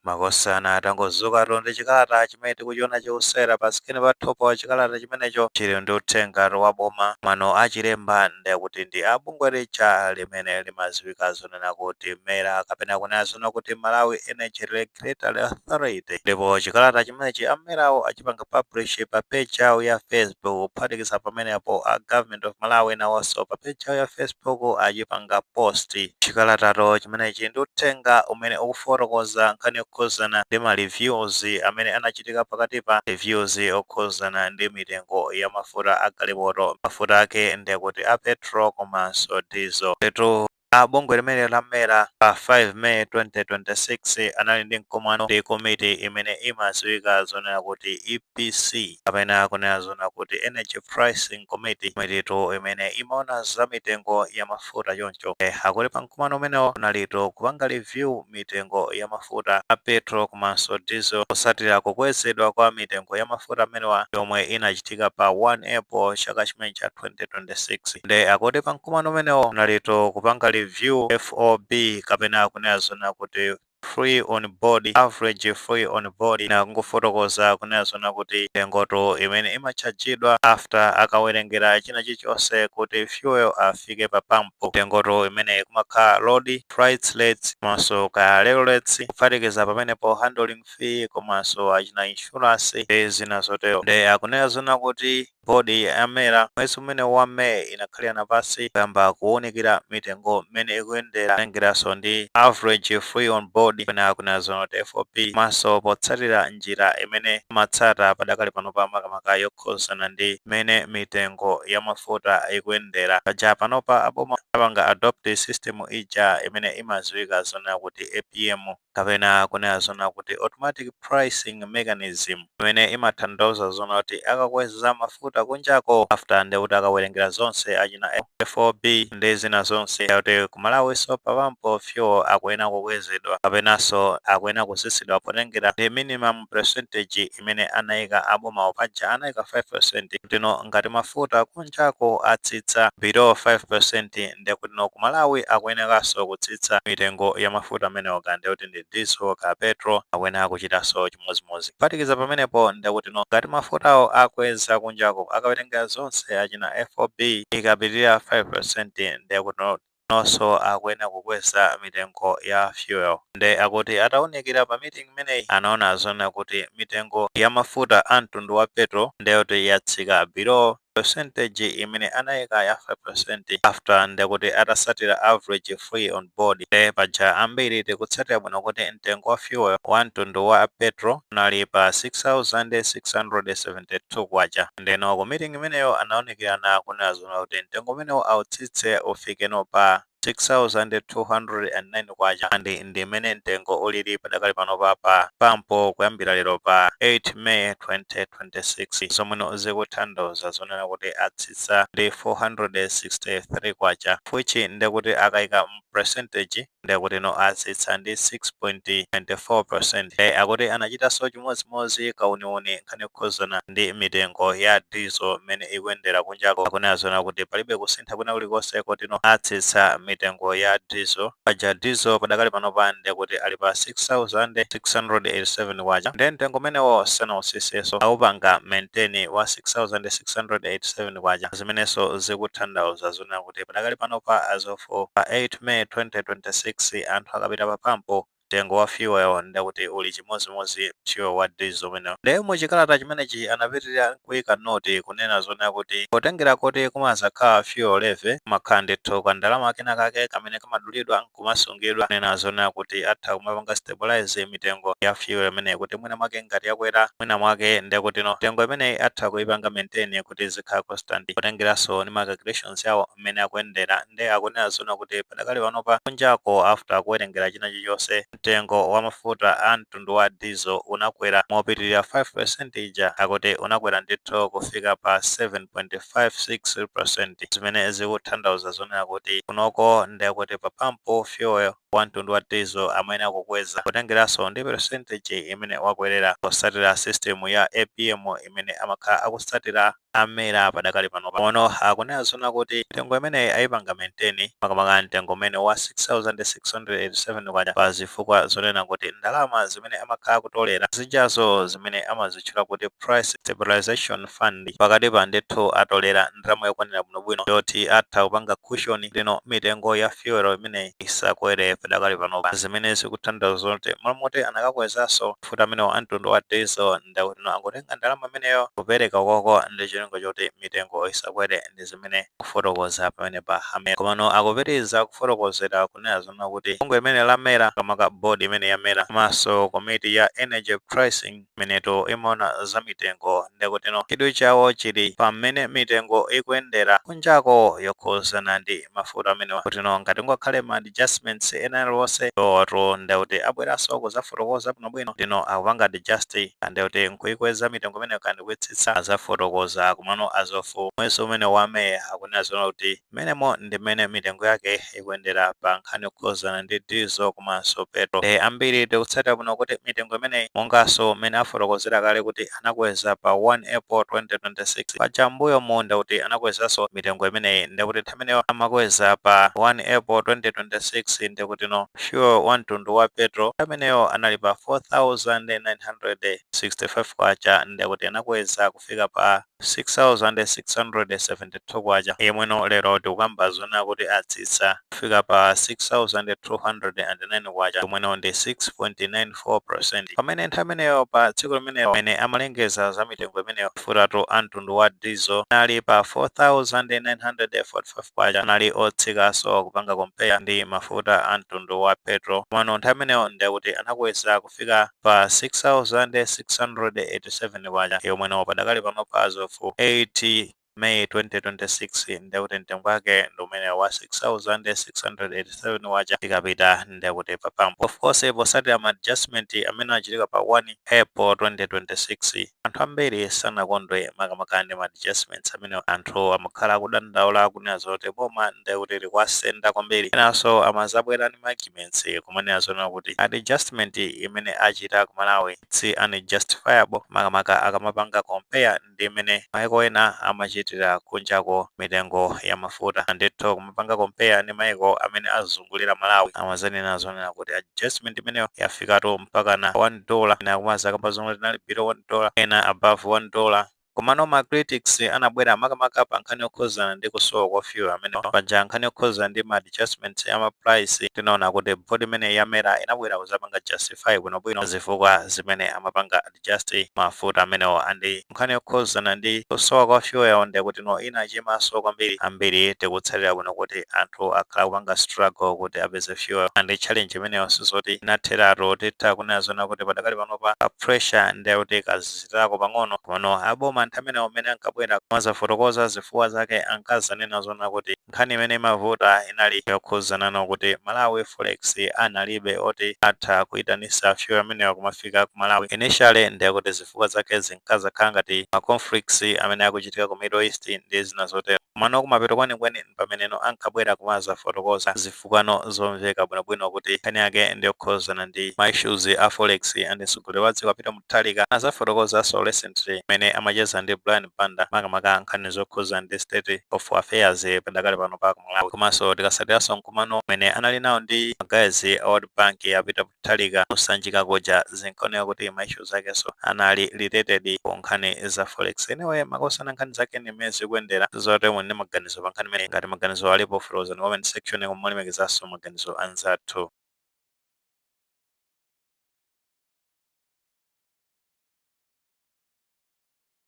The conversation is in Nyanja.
makosana atangozuka ndi chikalata chimene tikuchiona chikusera pa sikini pathupa wa chikalata chimenecho chili ndi uthenga wa boma mano achilemba ndekuti ndi abungwe lija limene limaziwika zonena kuti mera kapena kunena zona kuti Malawi Energy Regulatory Authority, ndipo chikalata chimenechi amerawo achipanga publish pa page yawo ya Facebook kuphatikiza pamenepo a Government of Malawi nawonso pa page yawo ya Facebook achipanga post chikalatato chimenechi ndi uthenga umene ukufotokoza nkhani yokhuzana ndi ma reviews amene anachitika pakati pa reviews okhuzana ndi mitengo ya mafuta a galimoto, mafuta ake ndekuti a petrol komanso diesel. Petu bungwe limene lamera pa 5 May 2026 anali ndi mkumano ndi komiti imene imaziwika zonena kuti EPC kapena kunena zona kuti Energy Pricing Committee, komititu imene imaona za mitengo ya mafuta choncho. Akuti pa mkumano umenewo unalito kupanga review mitengo ya mafuta a petrol komanso diesel kusatira kukwezedwa kwa mitengo ya mafuta amenewa yomwe inachitika pa 1 April chaka chimene cha 2026. Nde akuti pa mkumano umenewo unalito kupanga review FOB kapena kunena zona kuti free on board, average free on board, na kungofotokoza kunena zona kuti tengoto imene imachajidwa after akawerengera china chilichonse kuti fuel afike pa pampo, tengoto imene kumakhala road freight rates komanso ka rail rates kuphatikiza pamenepo handling fee komanso achina insurance ndi zina zotero. Nde akunena zona kuti bodi amera mwezi umene wa May inakhalira pasi kuyamba kuwunikira mitengo imene ikuyendera tengeranso ndi average free on board pena kunena zona kuti FOB maso potsatira njira imene matsata padakali pano pa makamaka yokhuzana ndi imene mitengo ya mafuta ikuyendera. Paja panopa aboma apanga adopt system ija imene imaziwika zona kuti APM kapena kunena zona kuti automatic pricing mechanism, imene imatanthauza zona kuti akakweza mafuta kunjako after ndekuti akawerengera zonse achina FOB ndi zina zonse kuti kumalawiso pampo fuel akuyenera kukwezedwa kapenanso akuyenera kutsitsidwa potengera the minimum percentage imene anayika aboma paja anayika 5%. Kutino ngati mafuta kunjako atsitsa below 5% ndekuti no kumalawi akuyeneranso kutsitsa mitengo ya mafuta amenewo kandi kuti ndi diesel ka petrol akuyenera kuchitanso chimodzimodzi. Kuphatikiza pamenepo ndekuti no ngati mafutawo akweza kunjako akawerengera zonse achina FOB ikapitirira 5% ndekuti nonso akuyenera kukweza mitengo ya fuel. Nde akuti atawunikira pa meeting imeneyi anaona zona kuti mitengo ya mafuta a mtundu wa petrol ndekuti yatsika below percentage imene anayika ya 5% after ndekuti atasatira average free on board. Paja ambiri tikutsatira bwino kuti mtengo wa fuel wa mtundu wa petrol unali pa 6,672 kwacha. Ndeno ku meeting imeneyo anawunikirana kunena zona kuti mtengo umenewo autsitse ufikeno pa 6,209 kwacha andi ndimene mtengo ulili padakali pano pa pampo kuyambira lero pa 8 May 2026 zomwe zikutanthauza zonena kuti atsitsa ndi 463 kwacha, which ndekuti akayika percentage ndekuti no atsitsa ndi 6.24%. Akuti anachitanso chimodzimodzi kauniuni nkhani yokhuzana ndi mitengo ya diesel imene ikuyendera kunjako. Akunena zona kuti palibe kusintha kwina kulikonse kuti no atsitsa mitengo ya diesel. Paja diesel padakali pano pa ndekuti ali pa 6,687 kwacha, ndi mtengo umenewo sanautsitsenso awupanga maintain wa 6,687 kwacha, zimenenso zikutanthauza zona kuti padakali pano pa as of pa 8 May 2026 anthu akapita pa pampo mtengo wa fuel ndekuti uli chimodzimodzi fuel wa diesel umenewo. Ndi muchikalata chimenechi anapitirira kuyika noti kunena zona kuti potengera kuti kumazakhala fuel levy kumakhala ndithu ka ndalama kena kake kamene kamadulidwa kumasungidwa kunena zona kuti atha kumapanga stabilize mitengo ya fuel imeneyi kuti mwina mwake ngati yakwera mwina mwake ndekuti no mitengo imeneyi atha kuipanga maintain kuti zikhala constant potengeranso ni ma calculations yawo imene akuyendera. Ndi akunena zona kuti padakali panopa kunjako after kuwerengera china chilichonse mtengo wa mafuta a mtundu wa diesel unakwera mopitirira 5% ija, akuti unakwera ndithu kufika pa 7.56%, zimene zikutanthauza zonena kuti kunoko ndekuti pa pampo fuel wa mtundu wa diesel amayenera kukweza kutengeranso ndi percentage imene wakwerera kusatira system ya APM imene amakhala akusatira amera padakali pano pano akunena zona kuti mitengo imeneyi ayipanga maintain makamaka mtengo umene wa 6687 kwacha pa zifukwa zonena kuti ndalama zimene amakhala kutolera zijazo zimene amazitchula kuti price stabilization fund pakati pa ndithu atolera ndalama yokwanira bwinobwino yoti atha kupanga cushion lino mitengo ya fuel imeneyi isakwere padakali pano zimene zikutanthauza zoti malamoti anakakwezanso mafuta amenewo a mtundu wa diesel ndakuti angotenga ndalama imeneyo kupereka koko ndi chilingo choti mitengo isakwere ndi zimene kufotokoza pamene pa hamera komano akupitiriza kufotokozera kunena zona kuti bungwe imene lamera kamaka board imene yamera komanso komiti ya energy pricing imeneto imaona za mitengo ndikutino chidwi chawo chili pamene mitengo ikuyendera kunjako yokhuzana ndi mafuta amenewa kutino ngati ngakhale ma adjustments ena aliwonse to ndikuti abweranso kuzafotokoza bwinobwino tino akupanga adjust ndikuti nkuikweza mitengo imene kandi kuitsitsa azafotokoza kumano azofu mwezi umene wame akunena zona kuti menemo ndi mene mitengo yake ikuyendera pa nkhani yokhuzana ndi diesel komanso petrol ambiri tikutsatira kuno kuti mitengo imeneyi monganso mene afotokozera kale kuti anakweza pa 1 April 2026 paja mbuyo munda kuti anakwezanso mitengo imeneyi ndikuti ameneyo amakweza pa 1 April 2026 ndikuti no fuel wa mtundu wa petrol ameneyo anali pa 4965 kwacha ndikuti anakweza kufika pa 6672 kwacha imweno lero tikukamba zona kuti atsitsa kufika pa 6209 kwacha imweno ndi 6.94%. pamene nthawi imeneyo pa tsiku limeneyo mene amalengeza za mitengo imeneyo mafuta a mtundu wa diesel anali pa 4945 kwacha anali otsikaso kupanga compare ndi mafuta a mtundu wa petrol komano nthawi imeneyo ndikuti anakweza kufika pa 6687 kwacha imweno padakali pano pazo 8 May 2026 ndikuti mtengo wake ndi umene wa 6687 wacha ikapita ndikuti papambo of course posatira ma adjustment amene achitika pa 1 April 2026 anthu ambiri sanakondwe makamaka ndi ma adjustments amene anthu amakhala akudandaula kunena zoti boma ndikuti likwasenda kwambiri enanso amazabwera ndi arguments kumanena zona kuti adjustment imene achita ku Malawi si unjustifiable makamaka akamapanga compare ndi imene maiko ena amachitira kunjako mitengo ya mafuta ndithu kumapanga compare ndi maiko amene azungulira Malawi amazanena zonena kuti adjustment imeneyo yafikatu mpaka na $1 na kumaza kamba zomwe linali below $1 ena above $1 komano ma critics anabwera makamaka pa nkhani yokhuzana ndi kusowa kwa fuel amene paja nkhani yokhuzana ndi ma adjustments ya ma price tinaona kuti board imene yamera inabwera kuzapanga justify bwinobwino zifukwa zimene amapanga adjust mafuta amenewo andi nkhani yokhuzana ndi kusowa kwa fuel yawo ndikuti no inachimaso kwambiri ambiri tikutsalira kuno kuti anthu akhala kupanga struggle kuti apeze fuel and challenge imeneyo sizoti inatheratu titha kunena zona kuti padakali panopa pressure ndikuti kazitako pang'ono komano aboma anthu amene amene ankabwera kumazafotokoza zifukwa zake ankazanena zona kuti nkhani imene imavuta inali yokhuzana kuti Malawi Forex analibe oti atha kuyitanisa fuel ameneyo kumafika ku Malawi initially ndikuti zifukwa zake zinkazakhala ngati ma conflicts amene akuchitika ku Middle East ndi zina zotero mano kumapeto kwenikweni pameneno ankabwera kumazafotokoza zifukwa zomveka bwinobwino kuti nkhani yake ndi yokhuzana ndi ma issues a Forex and mtsogoleri wa dziko Peter Mutharika azafotokoza so recently mene amacheza ndi Brian Banda makamaka nkhani zokhuzana ndi state of affairs padakali pano pa Malawi komanso tikasatiranso mkumano mene anali nawo ndi magazi a World Bank ya Peter Mutharika kusanjika koja zinkaoneka kuti ma issues ake so anali related ku nkhani za Forex anyway makosana nkhani zake ndi mezi kuyendera zote ndi maganizo pa nkhani imene ngati maganizo alipo frozen comment section kumolemekezaso maganizo anzathu.